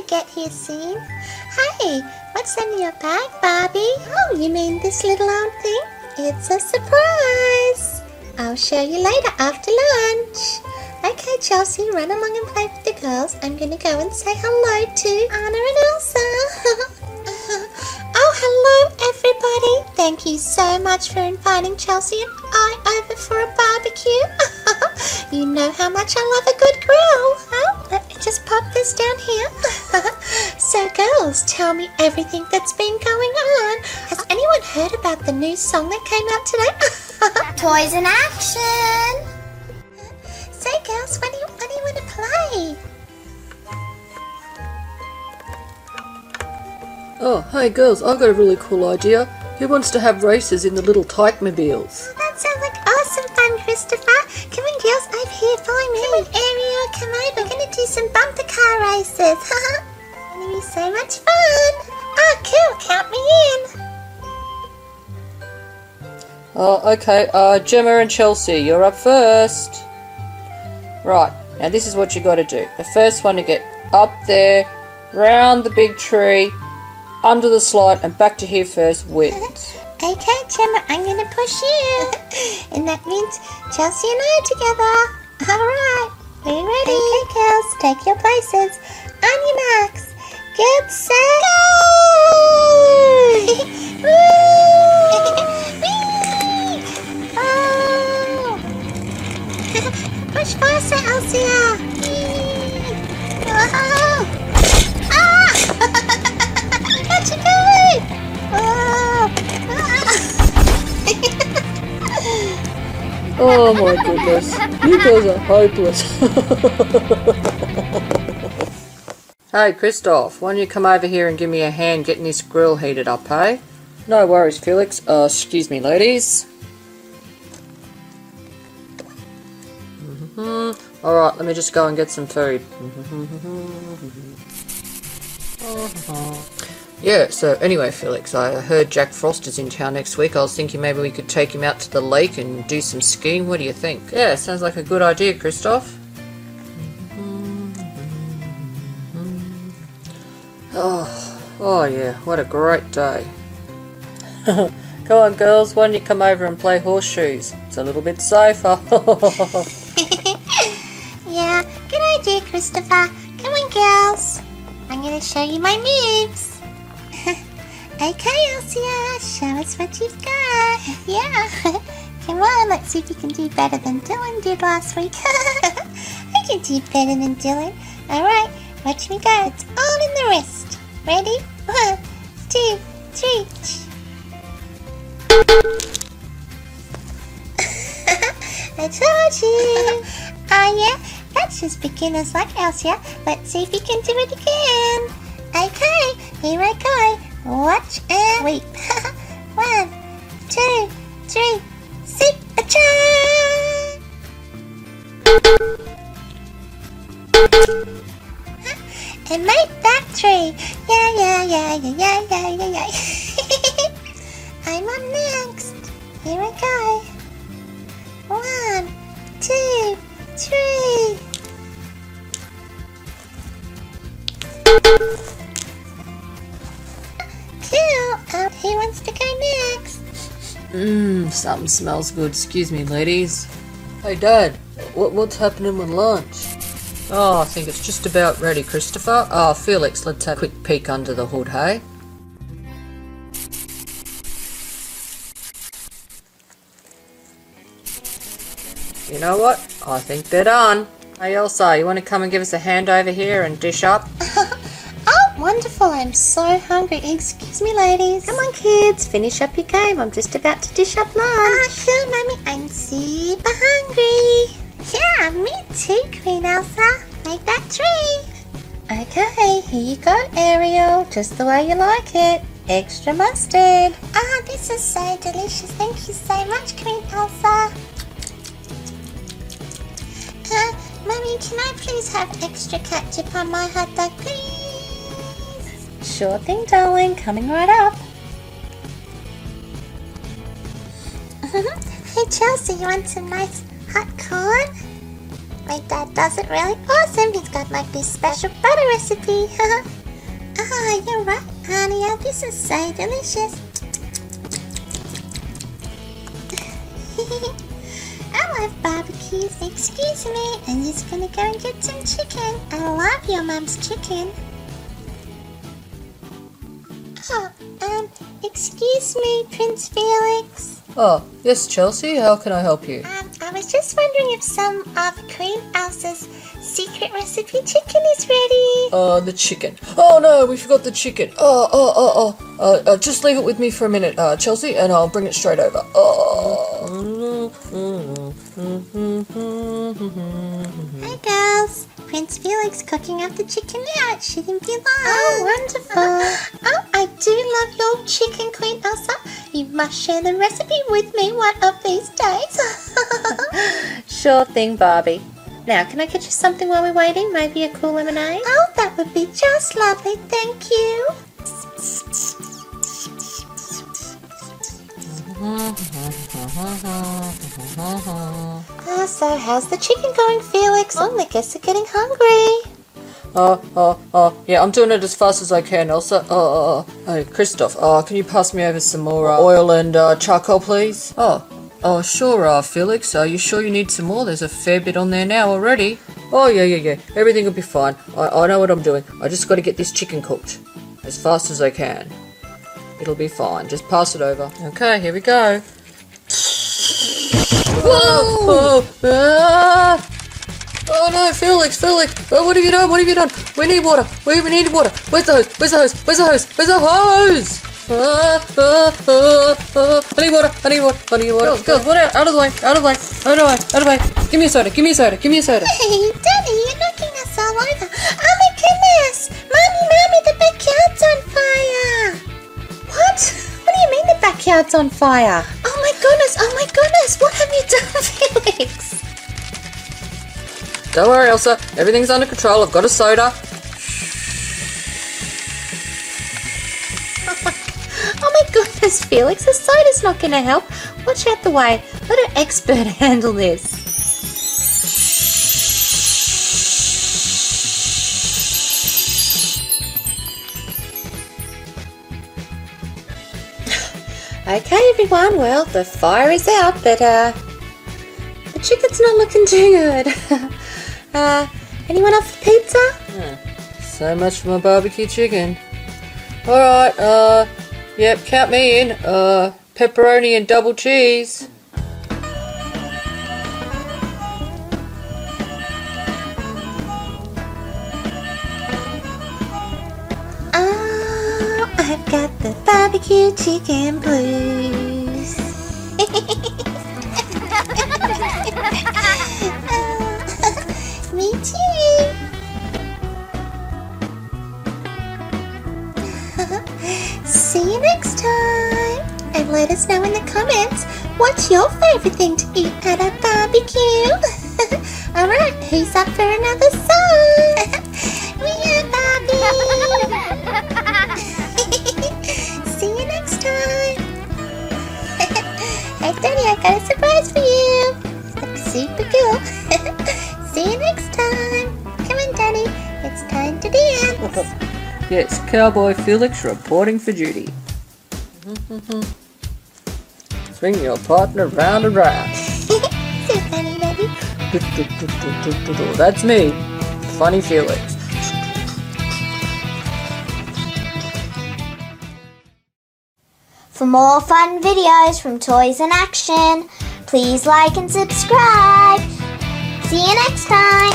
get here soon. Hey, what's in your bag, Barbie? Oh, you mean this little old thing? It's a surprise. I'll show you later after lunch. Okay, Chelsea, run along and play with the girls. I'm going to go and say hello to Anna and Elsa. Oh, hello, everybody. Thank you so much for inviting Chelsea and I over for a barbecue. You know how much I love a good grill. Oh, let me just pop this down here. So, girls, tell me everything that's been going on. Has anyone heard about the new song that came out today? Toys in action! Say, girls, what do you want to play? Oh, hey girls, I've got a really cool idea. Who wants to have races in the little tyke-mobiles? That sounds like awesome fun, Kristoff. Come on, girls, over here, follow me. Come on, Ariel, come over. We're going to do some bumper car races. It's going to be so much fun. Oh, cool, count me in. Oh, okay, Jemma and Chelsea, you're up first. Right, now this is what you got to do. The first one to get up there, round the big tree, under the slide, and back to here first wins. Okay, Jemma, I'm going to push you. And that means Chelsea and I are together. All right, we're ready. Okay, girls, take your places. On your marks. Get set, go! Oh! Push faster, Elsia. Oh! Ah! Where'd you go? Oh! Oh my goodness, you guys are hopeless. Hey Kristoff, why don't you come over here and give me a hand getting this grill heated up, hey? No worries, Felix. Excuse me, ladies. Alright, let me just go and get some food. Yeah, so anyway, Felix, I heard Jack Frost is in town next week. I was thinking maybe we could take him out to the lake and do some skiing. What do you think? Yeah, sounds like a good idea, Kristoff. Oh yeah, what a great day. Go on, girls, why don't you come over and play horseshoes? It's a little bit safer. Yeah, good idea, Christopher. Come on, girls. I'm going to show you my moves. Okay, Elsia, show us what you've got. Yeah. Come on, let's see if you can do better than Dylan did last week. I can do better than Dylan. Alright, watch me go. It's all in the wrist. Ready? 1, 2, 3. I told you. Oh yeah, that's just beginners like Elsia. Let's see if you can do it again. Okay, here I go. Watch and weep. 1, 2, 3. Sit a cha. And make that 3. Yeah. I'm on next. Here I go. 1, 2, 3. Cool. Who wants to go next? Something smells good. Excuse me, ladies. Hey, Dad, what's happening with lunch? Oh, I think it's just about ready, Christopher. Oh, Felix, let's have a quick peek under the hood, hey? You know what? I think they're done. Hey, Elsa, you want to come and give us a hand over here and dish up? Oh, wonderful. I'm so hungry. Excuse me, ladies. Come on, kids. Finish up your game. I'm just about to dish up lunch. Oh, sure, Mummy. I'm super hungry. Yeah, me too, Queen Elsa. Make that 3. Okay, here you go, Ariel. Just the way you like it. Extra mustard. Ah, this is so delicious. Thank you so much, Queen Elsa. Mummy, can I please have extra ketchup on my hot dog, please? Sure thing, darling. Coming right up. Hey, Chelsea, you want some nice hot corn? My dad does it really awesome. He's got like this special butter recipe. Oh, you're right, Annya. This is so delicious. I love barbecues. Excuse me, I'm just gonna go and get some chicken. I love your mum's chicken. Oh, excuse me, Prince Felix. Oh, yes, Chelsea, how can I help you? I was just wondering if some of Queen Elsa's secret recipe chicken is ready. The chicken. Oh no, we forgot the chicken. Just leave it with me for a minute, Chelsea, and I'll bring it straight over. Hi girls, Prince Felix cooking up the chicken now. It shouldn't be long. Oh, wonderful. Oh, I do love your chicken, Queen Elsa. You must share the recipe with me one of these days. Sure thing, Barbie. Now, can I get you something while we're waiting? Maybe a cool lemonade? Oh, that would be just lovely. Thank you. So how's the chicken going, Felix? Oh, I guess they're getting hungry. Yeah, I'm doing it as fast as I can, Elsa. Hey, Kristoff, can you pass me over some more oil and charcoal, please? Oh, sure, Felix. Are you sure you need some more? There's a fair bit on there now already. Oh, yeah. Everything will be fine. I know what I'm doing. I just got to get this chicken cooked as fast as I can. It'll be fine. Just pass it over. Okay, here we go. Whoa! Oh no, Felix! What have you done? We need water! We need water! Where's the hose? I need water! Go, out of the way! Give me a soda! Hey, Daddy, you're knocking us all over. Oh my goodness! Mommy, the backyard's on fire! What do you mean the backyard's on fire? Oh my goodness! What have you done, Felix? Don't worry, Elsa. Everything's under control. I've got a soda. Oh my goodness, Felix, the soda's not going to help. Watch out the way. Let an expert handle this. Okay, everyone, well, the fire is out, but the chicken's not looking too good. Anyone up for pizza? So much for my barbecue chicken. Alright, yep, count me in. Pepperoni and double cheese. Oh, I've got the barbecue chicken blues. Me too. See you next time. And let us know in the comments what's your favorite thing to eat at a barbecue. Alright, who's up for another song? We are Barbie. See you next time. Hey Daddy, I got a surprise for you. Looks super cool. See you next time. Come on Daddy, it's time to dance. Yes, Cowboy Felix reporting for duty. Swing your partner round and round. So funny, Daddy. That's me, Funny Felix. For more fun videos from Toys in Action, please like and subscribe. See you next time.